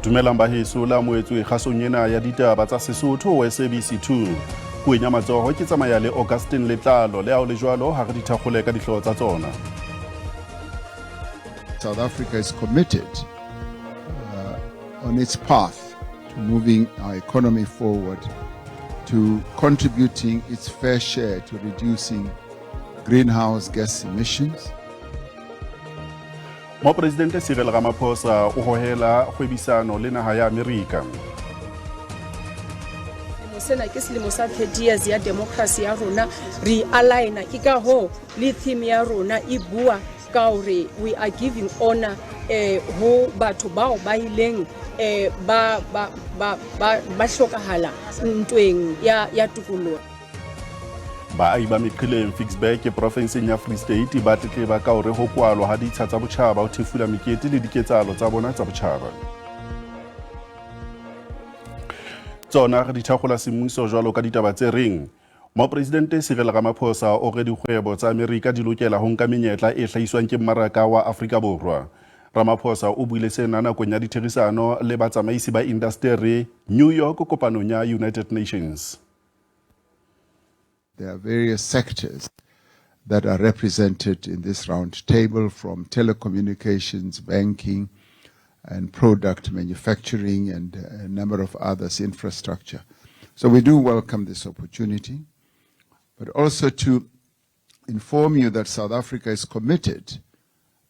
Dumelang baheso la moetswe kgasong ena ya ditaba tsa Sesotho ho SABC2. Puenya matsoho ke tsamaya le Augustine Letlalo le ao le jwalo ha re di thakgole ka dihloho tsa tsona. South Africa is committed on its path to moving our economy forward, to contributing its fair share to reducing greenhouse gas emissions. Mo Presidente Cyril Ramaphosa o hohela kgwebisano le naha ya Amerika. Sena ke selemo sa 30 years ya democracy ya rona re aligna ke ka ho le theme ya rona e bua ka hore we are giving honor ho batho bao ba ileng ba hlokahala ntweng ya tukoloho. Baahi ba Meqileng Ficksburg province ya Free State ba tletleba ka hore ho kwalwa ha ditsha tsa botjhaba ho thefula mekete le diketsahalo tsa bona tsa botjhaba. Tsona re di thakgola semmuso jwalo ka ditaba tse reng mo Presidente Cyril Ramaphosa o re dikgwebo tsa Amerika di lokela ho nka menyetla e hlahiswang ke mmaraka wa Afrika Borwa. Ramaphosa o buile sena nakong ya ditherisano le batsamaisi ba industry New York kopanong ya United Nations. There are various sectors that are represented in this round table, from telecommunications, banking, and product manufacturing, and a number of others, infrastructure. So we do welcome this opportunity, but also to inform you that South Africa is committed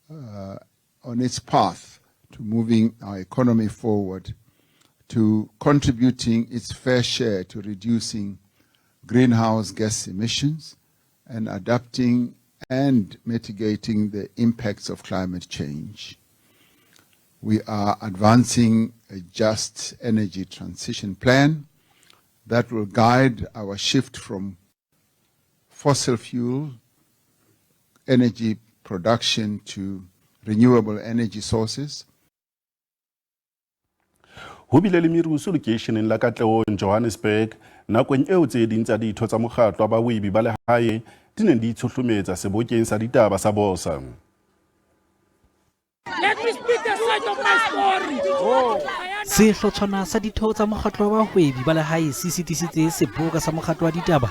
on its path to moving our economy forward, to contributing its fair share to reducing greenhouse gas emissions and adapting and mitigating the impacts of climate change. We are advancing a just energy transition plan that will guide our shift from fossil fuel energy production to renewable energy sources. Ho bile le merusu lokeisheneng la Katlehong Johannesburg nakong eo tse ding tsa ditho tsa mokgatlo ba boebi ba lehae di neng di tshohlometsa sebokeng sa ditaba sa Bosa. Let me speak the side of my story. Sehlotshwana sa ditho tsa mokgatlo wa boebi ba lehae se sitisitse seboka sa mokgatlo wa ditaba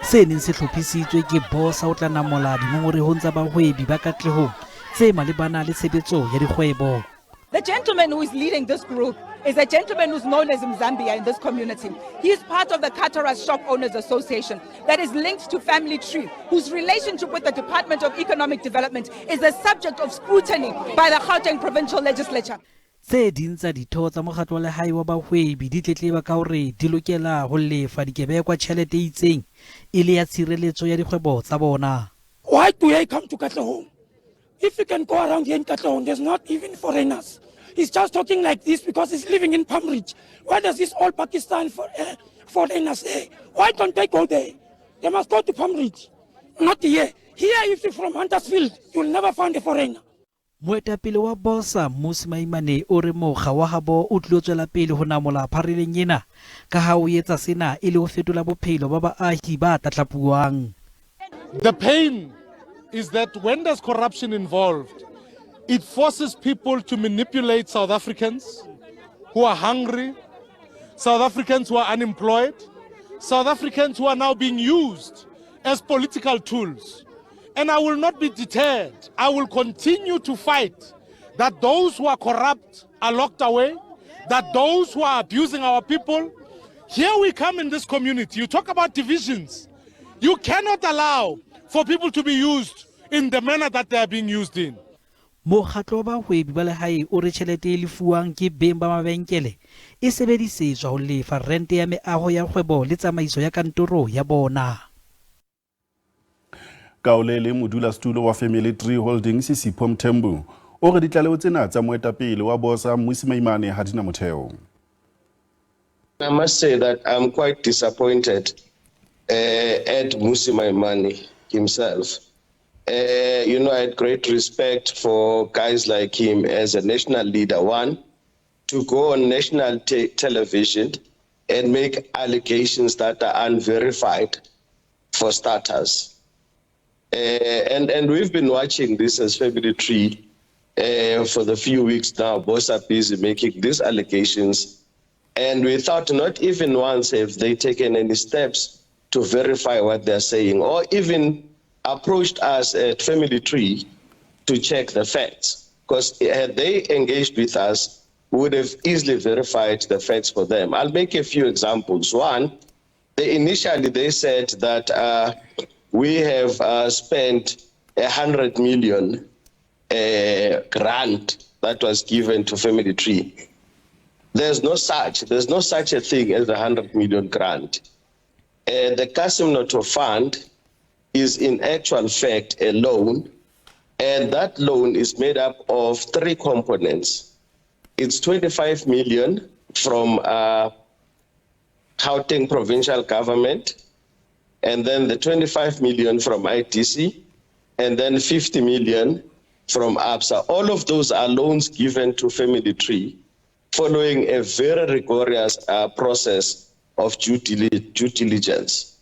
se neng se hlophisitswe ke Bosa o tla namola dingongorehong tsa bahwebi ba Katlehong tse malebana le tshebetso ya dikgwebo. The gentleman who is leading this group is a gentleman who's known as Mzambia in this community. He is part of the Kataras Shop Owners Association that is linked to Family Tree, whose relationship with the Department of Economic Development is a subject of scrutiny by the Gauteng Provincial Legislature. Tse ding tsa ditho tsa mokgatlo wa lehae wa bahwebi di tletleba ka hore di lokela ho lefa dikebekwa tjhelete e itseng e le ya tshireletso ya dikgwebo tsa bona. Why do they come to Katlehong? If you can go around here in Katlehong, there's not even foreigners. He's just talking like this because he's living in Palm Ridge. Why does this all Pakistan foreigners say? Why don't they go there? They must go to Palm Ridge, not here. Here, if you're from Huntersville, you'll never find a foreigner. Moetapele wa Bosa Mmusi Maimane o re mokga wa habo o tlo tswela pele ho namola pharileng ena ka ha o etsa sena e le ho fetola bophelo ba baahi ba tlatlapuang. The pain is that when there's corruption involved, it forces people to manipulate South Africans who are hungry, South Africans who are unemployed, South Africans who are now being used as political tools. And I will not be deterred. I will continue to fight that those who are corrupt are locked away, that those who are abusing our people. Here we come in this community. You talk about divisions. You cannot allow for people to be used in the manner that they are being used in. Mokgatlo wa bahwebi ba lehae o re tjhelete e lefuwang ke beng ba mabenkele e sebedisetswa ho lefa rente ya meaho ya kgwebo le tsamaiso ya kantoro ya bona. Kaolele modulasetulo wa Family Tree Holdings Sipho Mthembu o re ditlaleho tsena tsa moetapele wa Bosa Mmusi Maimane ha dina motheo. I must say that I'm quite disappointed at Mmusi Maimane himself. I had great respect for guys like him as a national leader. One, to go on national television and make allegations that are unverified, for starters. And we've been watching this as Family Tree For the few weeks now, both are busy making these allegations. And we thought not even once have they taken any steps to verify what they're saying, or even approached us at Family Tree to check the facts. Because had they engaged with us, we would have easily verified the facts for them. I'll make a few examples. One, initially they said that we have spent 100 million grant that was given to Family Tree. There's no such a thing as 100 million grant. The Kasim Noto Fund is in actual fact a loan, and that loan is made up of three components. It's 25 million from Gauteng provincial government, and then the 25 million from ITC, and then 50 million from ABSA. All of those are loans given to Family Tree following a very rigorous process of due diligence.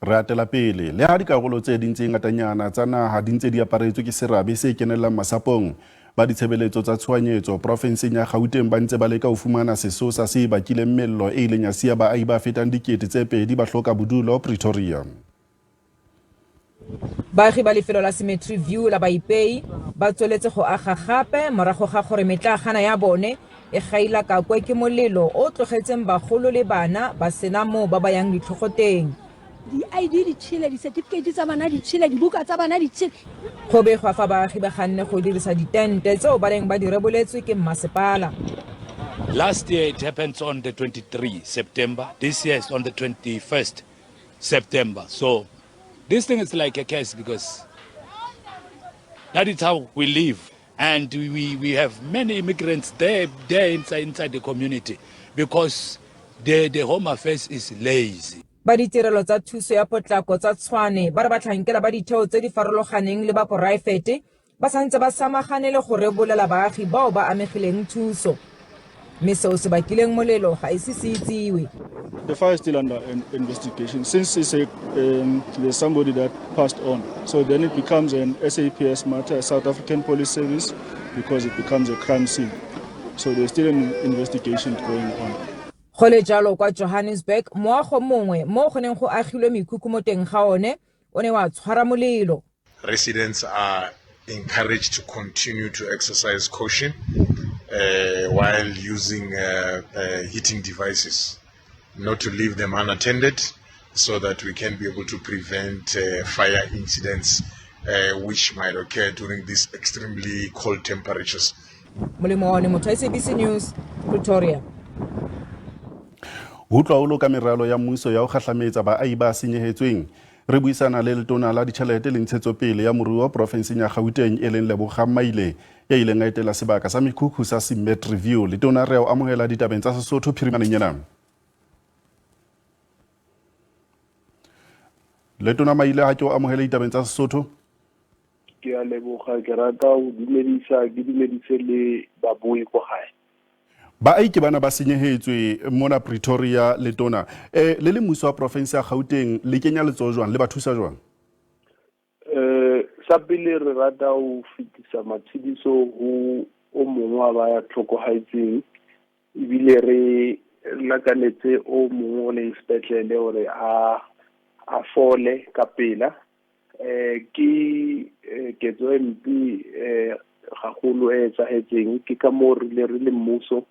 Re atela pele le ha dikarolo tse ding tse ngatanyana tsa naha di ntse di aparetswe ke serabe se kenelang masapong ba ditshebeletso tsa tshohanyetso profenseng ya Gauteng ba ntse ba leka ho fumana sesosa se bakileng mello e ileng ya sia baahi ba fetang dikete tse pedi ba hloka bodulo Pretoria. Baagi ba lefelo la Cemetery View la Baipei ba tsweletse go aga gape morago ga gore metlagana ya bone e gaila ka kwe ke molelo o tlogetseng bagolo le bana ba sena mo ba ba yang ditlhogoteng. Di-ID di tshile, di-certificate tsa bana di tshile, dibuka tsa bana di tshile. Go begwa fa baagi ba ganne go dirisa ditente tseo ba reng ba di reboletswe ke mmasepala. Last year it happened on the 23 September. This year is on the 21st September. So this thing is like a case because that is how we live. And we have many immigrants there inside the community because the Home Affairs is lazy. Ba ditirelo tsa thuso ya potlako tsa Tshwane ba re ba tlhankela ba ditheo tse di farologaneng le ba poraefete ba santse ba samagane le go rebolela baagi bao ba amegileng thuso. Mme seo se bakileng molelo ga ise se itsiwe. The fire is still under investigation since there's somebody that passed on. So then it becomes an SAPS matter, a South African Police Service, because it becomes a crime scene. So there's still an investigation going on. Go le jalo kwa Johannesburg moago mongwe mo go neng go agilwe mekhukhu mo teng ga one o ne wa tshwara molelo. Residents are encouraged to continue to exercise caution while using heating devices, not to leave them unattended, so that we can be able to prevent fire incidents which might occur during these extremely cold temperatures. Molemo wa motho SABC News, Pretoria. Utlwa ulo ka meralo ya mmuso ya ho kgahlametsa baahi ba senyehetsweng. Re buisana le letona la ditjhelete le ntshetsopele ya moruo profenseng ya Gauteng e leng Lebogang Maile ya ileng a etela sebaka sa mekhukhu sa Cemetery View. Letona re o amohela ditabeng tsa Sesotho phirimaneng ena. Letona Maile ha ke o amohela ditabeng tsa Sesotho. Ke a leboga ke rata o dumedise le babui go gae. Baahi ke bana ba senyehetswe mona Pretoria letona le mmuso wa province ya Gauteng le kenya letso jwang le ba thusa jwang? Sa pele re rata o fitisa matshidiso ho o mongwe wa ba ya tlhokohaetseng ebile re lakanetse o mongwe o le sepetlele hore a fole ka pela ke ketso e mpe gagolo e etsahetseng ke ka mo re le mmuso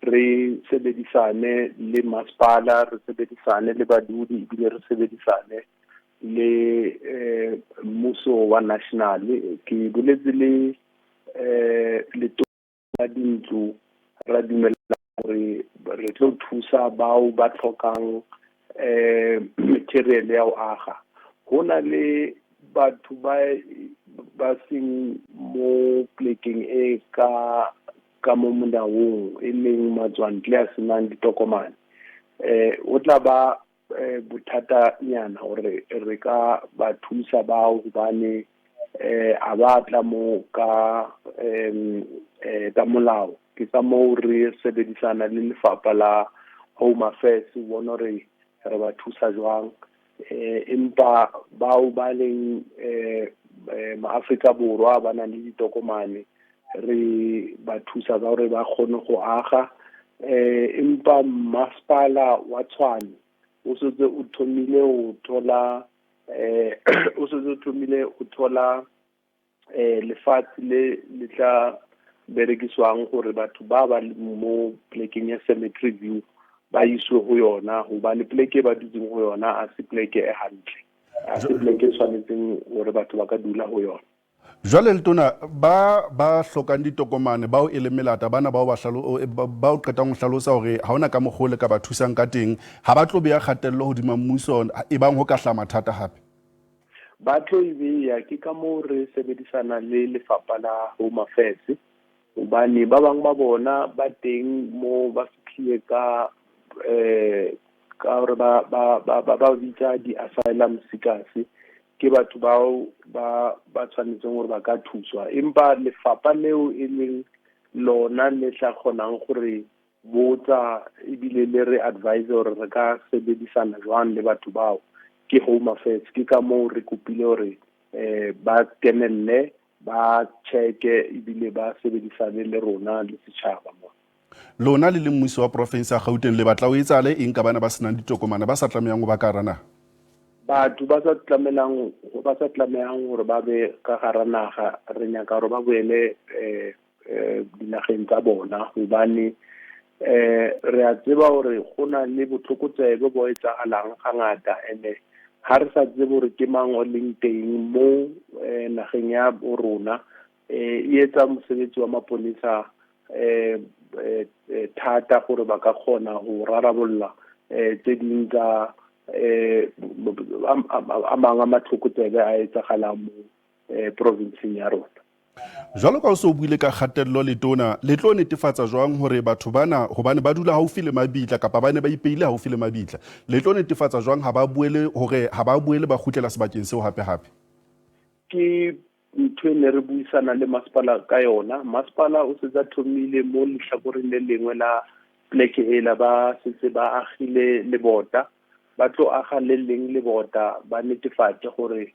re sebedisane le masepala re sebedisane le badudi ebile re sebedisane le mmuso wa national ke boletse le la dintlo ra dumela gore re tlo thusa bao ba tlhokang material ya go aga hona le batho ba seng mo plekeng e ka mo molaong e leng matswantle a senang ditokomane o tla ba bothata nyana gore re ka ba thusa bao bane a ba tla mo ka molao ke ka mo re sebedisana le lefapha la Home Affairs bona re ba thusa jwang empa bao ba leng maAfrika Borwa ba na le ditokomane re ba thusa ka gore ba kgone go aga empa masepala wa Tshwane o setse o thomile go thola lefatshe le tla berekiswang gore batho ba ba mo plekeng ya Cemetery View ba iswe go yona gobane pleke ba dutseng go yona a se pleke e hantle a se pleke tshwanetseng gore batho ba ka dula go yona. Jwale letona ba hlokang ditokomane bao e le melata bana bao ba o qetang go hlalosa hore ha ona ka mogole ka ba thusang ka teng ha ba tlo beya kgatello hodima mmuso e bang ho ka hla mathata hape ba tlo beya ke ka mo re sebedisana le lefapha la Home Affairs hobane ba bang ba bona ba teng mo ba fitlhile ka gore ba bitsa di-asylum seekers ke batho bao ba tshwanetseng gore ba ka thuswa empa lefapha leo e leng lona le tla kgonang gore botsa ebile le re advise gore re ka sebedisana jwang le batho bao ke Home Affairs ke ka moo re kopile gore ba kenelle ba cheke ebile ba sebedisane le rona le setšhaba mo lona le mmuso wa province ya Gauteng le batla o etsale eng ka bana ba senang ditokomane ba sa tlamehang go ba ka rana batho ba sa tlamehang gore ba be ka gara naga re nyaka gore ba boele dinageng tsa bona gobane re a tseba gore go na le botlhokotsebe bo etsagalang ga ngata ene ha re sa tsebe gore ke mang o leng teng mo nageng ya rona e etsa mosebetsi wa maponisa thata gore ba ka kgona go rarabolla tse ding tsa a mangwe matlhokotsebe a etsagalang mo provinceng ya rona. Jwalo ka o se o buile ka kgatello letona le tlo netefatsa jwang hore batho bana hobane ba dula haufi le mabitla kapa ba ne ba ipeile haufi le mabitla le tlo netefatsa jwang ha ba buele ba kgutlela sebakeng seo hape ke ntho e ne re buisana le masepala ka yona masepala o setsa thomile mo lehlakoreng le lengwe la pleke ela ba setse ba agile lebota ba tlo aga le leng lebota ba netefatse gore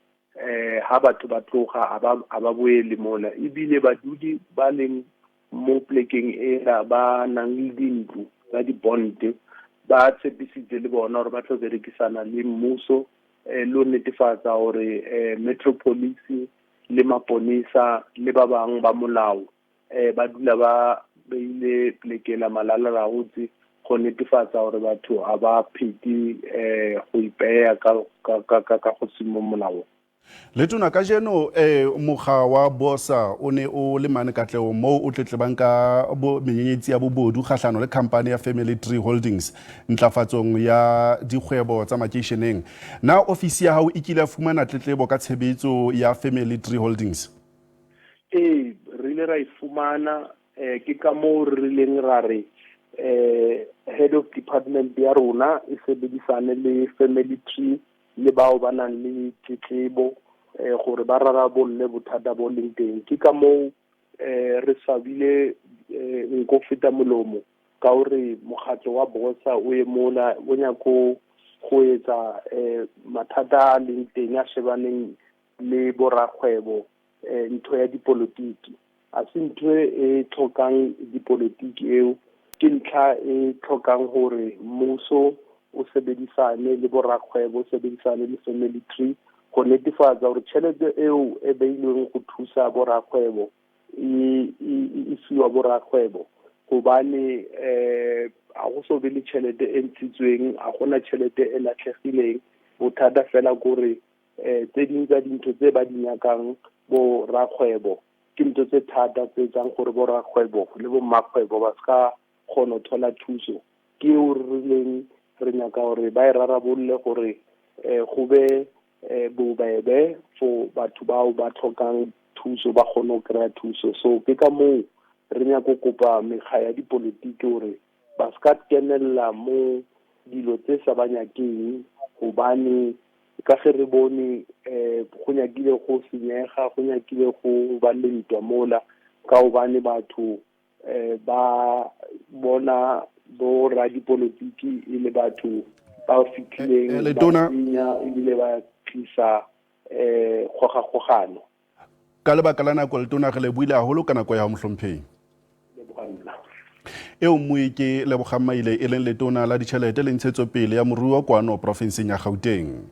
ha batho ba tloga a ba boele mola ebile badudi ba leng mo plekeng ela ba nang le dintlo tsa di-bond ba tshepisitse le bona gore ba tlo berekisana le mmuso lo netefatsa gore metropolice le maponisa le ba bang ba molao ba dula ba beile plekela malala-laotswe go netefatsa gore batho a ba pheti go ipeya ka go se mo molaong. Letona ka jeno mokga wa bosa o ne o le mane katlego mo o tletlebang ka menyenyetsi ya bobodu kgahlano le company ya Family Tree Holdings ntlafatsong ya dikgwebo tsa makeisheneng na ofisi ya hao e kile ya fumana tletlebo ka tshebetso ya Family Tree Holdings re ile ra ifumana ke ka mo re leng ra re head of department ya rona e sebedisane le Family Tree le bao ba nang le tletlebo gore ba rarabolle bothata bo leng teng ke ka moo re sabile nko feta molomo ka gore mokgatlo wa bosa o e mola o nyako go etsa mathata a leng teng a shebaneng le borakgwebo ntho ya dipolotiki a se ntho e tlhokang dipolotiki eo ke ntlha e tlhokang gore mmuso o sebedisane le borakgwebo o sebedisane le Family Tree go netefatsa gore tšhelete eo e beilweng go thusa borakgwebo e fiwa borakgwebo gobane a go so be le tšhelete e ntshitsweng a gona tšhelete e latlhegileng bothata fela gore tse ding tsa dintho tse ba di nyakang borakgwebo ke ntho tse thata tse etsang gore borakgwebo le bommakgwebo ba ska kgona go thola thuso ke o rileng re nyaka gore ba e rarabolle gore go be bobebe for batho bao ba tlhokang thuso ba kgone go kry-a thuso so ke ka moo re nyaka go kopa mekga ya dipolotiki gore ba ska kenella mo dilo tse sa ba nyakeng gobane ka ge re bone go nyakile go senyega go nyakile go ba le ntwa mola ka gobane batho ba bona bo radipolotiki e le batho ba fitlhileng ba tsenya ebile ba tlisa kgogakgogano ka lebaka la nako letona re lebohile haholo ka nako ya ho mohlomphehi eo mmui ke Lebogammaile e leng letona la ditjhelete le ntshetsopele ya moruo kwano provinseng ya Gauteng.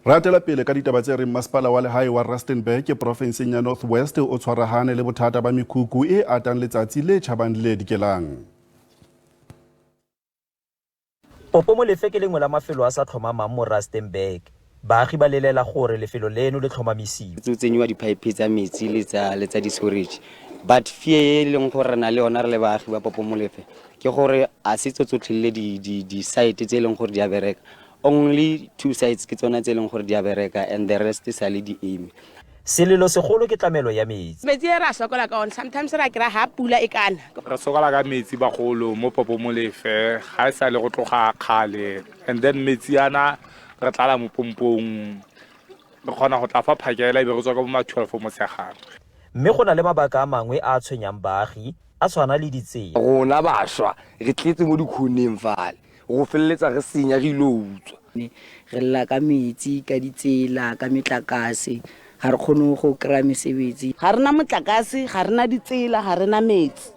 Ratela pele ka ditaba tse reng masepala wa lehae wa Rustenburg provinseng ya North West o tshwarahane le bothata ba mekhukhu e atang letsatsi le tjhabang le dikelang. Popo Molefe ke lengwe la mafelo a sa tlhomamang mo Rustenburg. Baagi ba lelela gore lefelo leno le tlhomamisiwa. Tsenywa dipipe tsa metsi le tsa di-storage. But fear e leng gore na le ona re le baagi ba Popo Molefe ke gore a se tsotlhe di site tse leng gore di a bereka. Only 2 sites ke tsona tse leng gore di a bereka and the rest is ali di aim. Selelo segolo ke tlamelo ya metsi. Metsi ra sokola ka on sometimes ra kira ha pula e kana. Re sokola ka metsi bagolo mo Popo Molefe ga isa le go tloga khale and then metsi ana re tlala mo pompong re khona go tla fa phakela e be go tswa ka mo 12 mo segare. Mme go na le mabaka a mangwe a tshwenyang baagi a tshwana le ditsela. Rona bašwa re tletse mo dikhoneng fale go felletsa re senya re ilo utswa. Re lla ka metsi ka ditsela ka metlakase ga re khone go kra mesebetsi. Ga rena motlakase ga rena ditsela ga rena metsi.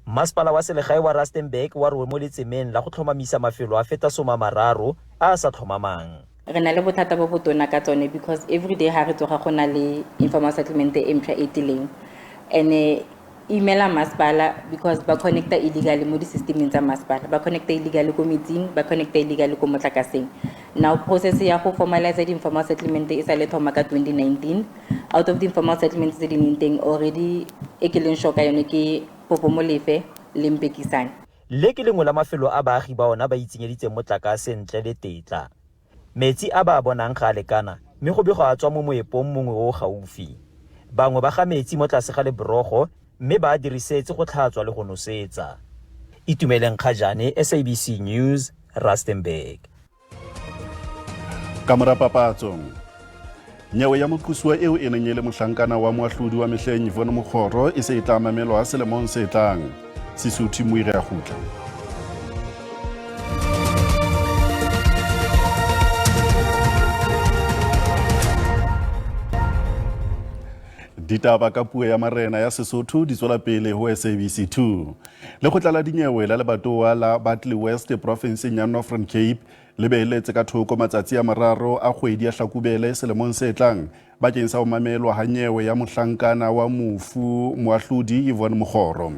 Masepala wa selegae wa Rustenburg wa re mo letsemeng la go tlhomamisa mafelo a feta 30 a sa tlhomamang. Re na le bothata bo botona ka tsone because every day ha re tsoga go na le informal settlement e mpha e tileng and emaila masepala because ba connecta illegally mo di systemeng tsa masepala ba connecta illegally ko metsing ba connecta illegally ko motlakaseng. Now process ya go formalize the informal settlement e sa le thoma ka 2019. Out of the informal settlements tse di neng already e ke leng shoka yone ke Popo Molefe le Mpekisane. Le ke lengwe la mafelo a baagi ba ona ba itsenyeditse motlakase ntle le tetla. Metsi a ba bonang ga lekana mme go be go a tswa mo moepong mongwe o gaufi. Bangwe ba ga metsi mo tlase ga leborogo mme ba dirisetse go tlhatswa le go nosetsa. Itumeleng Khajane, SABC News, Rustenburg. Kamera papatso. Nyewe ya moqosuwa eo e neng e le mohlankana wa moahlodi wa mehleng Yvonne Mokgoro e se e tla mamelwa selemong se tlang. Sesotho Moire a khutla. Ditaba ka puo ya marena ya Sesotho di tswela pele ho SABC2. Lekgotla la dinyewe la lebatowa la Bartley West provinseng ya Northern Cape le beheletse ka thoko matsatsi a mararo a kgwedi ya Hlakubele selemong se tlang bakeng sa ho mamelwa ha nyewe ya mohlankana wa moahlodi Yvonne Mokgoro.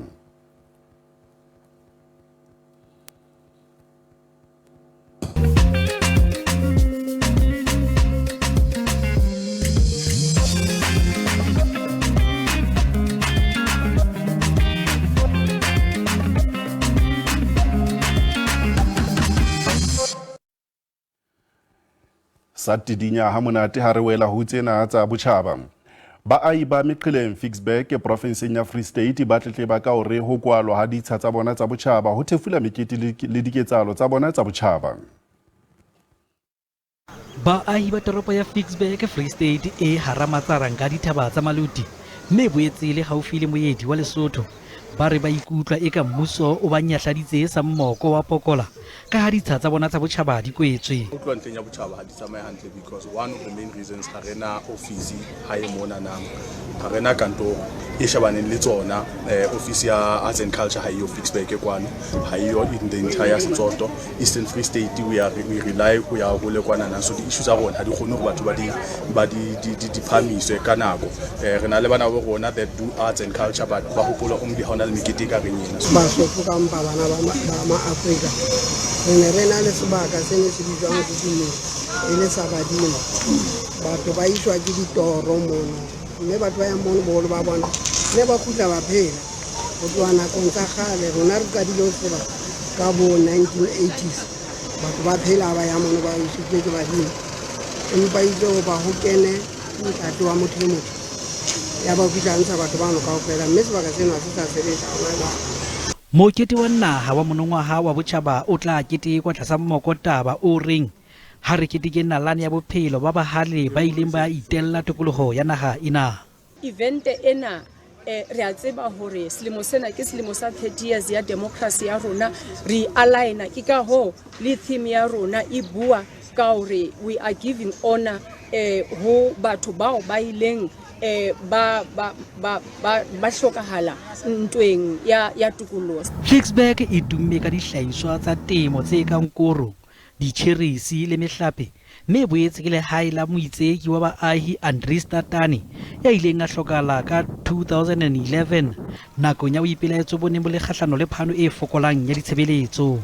Satidinya ha monate ha re wela ho tsena tsa botjhaba. Baahi ba Meqileng Ficksburg provinseng ya Free State ba tletleba ka hore ho kwalwa ha ditsha tsa bona tsa botjhaba ho thefula mekete le diketsalo tsa bona tsa botjhaba. Baahi ba toropo ya Ficksburg Free State e haramatsarang ka dithaba tsa Maluti mme boetse le haufi le moedi wa Lesotho ba re ba ikutlwa eka mmuso o ba nyahladitse sa mmoko wa Pokola ka ha ditsha tsa bona tsa botjhaba di kwetswe. Utlwa ntleng ya botjhaba ha di tsamaye hantle because one of the main reasons ha rena office ha e mona nang ha rena kantoro e shabaneng le tsona office ya Arts and Culture ha iyo Ficksburg kwano ha iyo in the entire Setsoto Eastern Free State we rely ho ya go le kwana na so di issues tsa rona ha di khone go batho ba di phamiswe ka nako rena le bana ba rona that do arts and culture but ba hopola di hona le mekete ka renyena ba so ka mpa bana ba Africa re na le sebaka se ne se bitswang go tsene e le sa badimo batho ba iswa ke ditoro mona mme batho ba ya mona bolo ba bona ne ba khutla ba phela go tswana kong tsa gale rona re ka dilo seba ka bo 1980s batho ba phela ba ya mona ba isitswe ke badimo empa itse ba ho kene ntate wa motho le motho ya ba kutlantsha batho ba no ka ofela mme sebaka seno se sa sebetsa ona. Mokete wa naha wa monongwaha wa botjhaba o tla ketekwa tlasa mmokotaba o reng ha re keteke nalane ya bophelo ba bahale ba ileng ba itella tokoloho ya naha ena. Event ena re a tseba hore selemo sena ke selemo sa 30 years ya democracy ya rona re aligna ke ka ho le theme ya rona e bua ka hore we are giving honor ho batho bao ba ileng ba hlokahala ntweng ya tukoloho. Ficksburg e tumme ka dihlahiswa tsa temo tse kang koro, ditjherisi le mehlape, mme boetse ke lehae la moitseki wa baahi Andries Tatane ya ileng a hlokahala ka 2011 nakong ya boipelaetso bo neng bo le kgahlano le phano e fokolang ya ditshebeletso.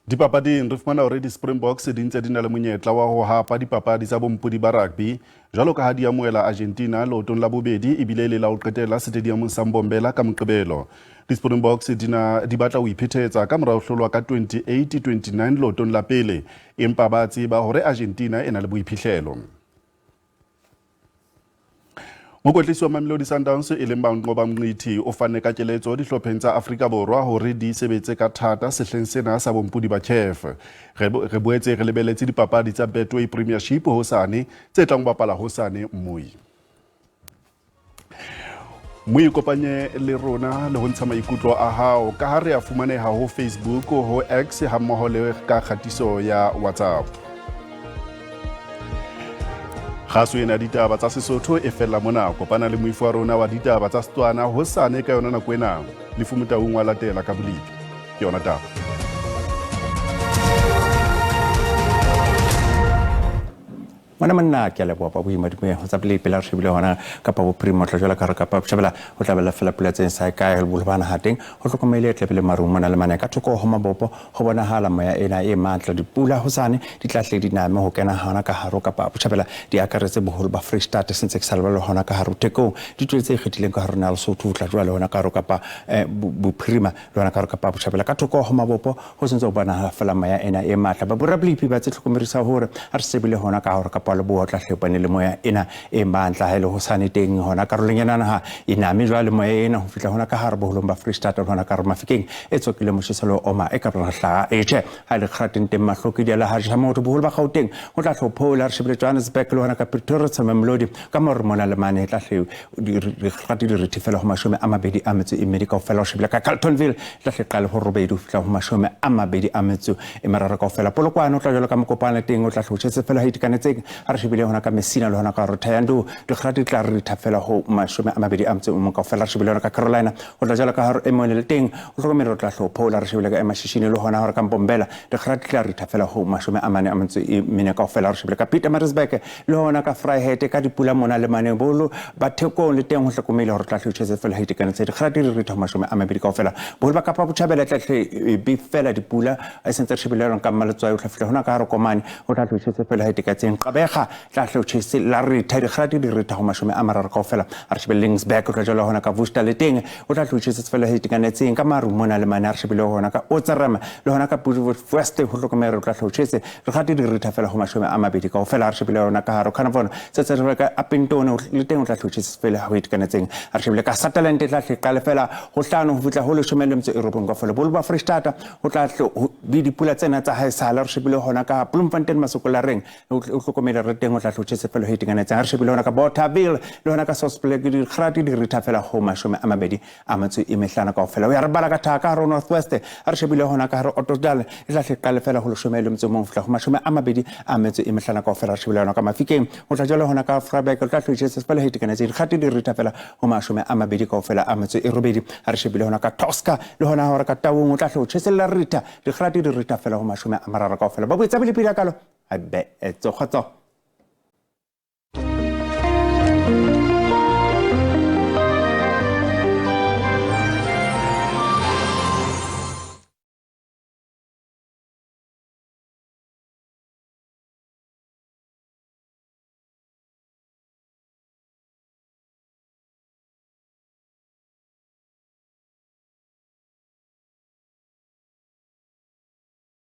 Dipapading re fumana hore di-Springboks di ntse di na le monyetla wa ho hapa dipapadi tsa bompodi ba rugby jwalo ka ha di amohela Argentina leotong la bobedi ebile le la ho qetela stadiumong sa Mbombela ka Moqebelo. Di-Springboks di batla ho iphethetsa ka morao hlolwa ka 28-29 leotong la pele empa ba tseba hore Argentina e na le boiphihlelo. Mokwetlisi wa Mamelodi Sundowns e leng Banqoba Mngqithi o fanne ka keletso dihlopheng tsa Afrika Borwa hore di sebetse ka thata sehleng sena sa bompodi ba CAF. Re boetse re lebeletse dipapadi tsa Betway Premiership hosane tse tlang bapala hosane Moi. Moi kopanye le rona le ho ntsha maikutlo a hao ka ha re a fumaneha ho Facebook, ho X ha mmoho le ka kgatiso ya WhatsApp. Khaso ena ditaba tsa Sesotho e fella mona kopana le moifu wa rona wa ditaba tsa Setswana hosane ka yona nako ena le fumutaung wa latela ka bolipi ke yona taba. Mana manna ke le bopa bo imadime ho tsa pele pela shebile hona ka pa bo primo tla jela ka re ka pa shebela ho tla bela fela pela tsen sa ka e bulbana hateng ho tlokomele tle pele maru mona le mane ka thoko ho mabopo ho bona hala moya ena e matla dipula hosane di tlahle di name ho kena hana ka haro ka pa shebela di akaretse boholo ba Free State sentse salwa le hona ka haro teko di tswetse kgetileng ka haro na le Sotho tla jwa le hona ka ro ka pa bo prima le hona ka ro ka pa shebela ka thoko ho mabopo ho sentse ho bona fela moya ena e matla ba borablipi ba tse tlokomerisa hore a re sebile hona ka haro ka le bo tla hlepane le moya ena e mantla ha ile ho sane teng hona karoleng ena ha ina me jwa le moya ena ho fitla hona ka hare boholong ba Free State hona ka re mafikeng e tsokile moshiselo oma e ka re hla e che ha le krateng teng mahloki di la ha ja mo boholo ba Gauteng ho tla hlophola re shebile Johannesburg le hona ka Pretoria tsa Mamelodi ka mo re mona le mane tla hle di kratile di retifela ho mashome a mabedi a metso e medical fela ho shebile ka Carltonville tla hle qale ho robedu fitla ho mashome a mabedi a metso e marara ka fela polokwane o tla jela ka mokopana teng o tla hlotshetse fela ha itikanetseng a re shebile hona ka Messina le hona ka Rotayando di kgrati tla re thafela ho mashome a mabedi a mtse mo ka fela re shebile hona ka Carolina o tla jala ka haro e mone le teng o hlokomela o tla hlophola re shebile ka emashishini le hona hore ka Mbombela di kgrati tla re thafela ho mashome a mane a mtse e mene ka fela re shebile ka Pietermaritzburg le hona ka Vryheid ka dipula mona le mane bolo ba thekong le teng ho hlokomela hore tla hlotshetse fela ha itikanetse di kgrati re tha mashome a mabedi ka fela bolo ba Kapa Botjhabela tla hle bi fela dipula a sentse re shebile hona ka Maletswayo o tla fela hona ka haro Komane o tla hlotshetse fela ha itikatseng Qabega tla hlotshetse la re thadi kgrati di re tha ho mashome a mararo ka fela a re shebile Linksburg o tla jala hona ka Worcester le teng o tla hlotshetse fela ha itikanetseng ka maru mona le mane a re shebile hona ka Otsarama le hona ka Bushbuck West ho hlokomela re tla hlotshetse re kgrati di re tha fela ho mashome a mabedi ka fela a re shebile hona ka haro Carnarvon tse re ka Upington le teng o tla hlotshetse fela ho itikanetseng a re shebile ka Sutherland tla hle fela ho hlano ho fitla ho le shomele mtse Europe ka fela bolo ba Free State o tla di dipula tsena tsa hae sala re shebile hona ka Bloemfontein Masokolareng o hlokomela re teng o tla hlotshetse fela ho itikanetseng a re shebile hona ka Bothaville le hona ka Sosplek di kgrati di re tha fela ho mashome a mabedi a matso e mehlana ka fela o ya re bala ka thaka ro Northwest a re shebile hona ka hare Ottosdal e tla hle fela ho le shomele mtse mo fela ho mashome a mabedi a matso e mehlana ka fela re shebile hona ka Mafikeng o tla jala hona ka Vryburg o tla hlotshetse fela ho itikanetseng kgrati di re tha fela ho mashome a mabedi ka fela a matso e robedi a re shebile hona ka Tosca le hona hore ka Taung o tla hlotshetse la rita di kgrati di re tha fela ho mashome a mararo ka fela ba boetsa bile pila kalo a be etso khotso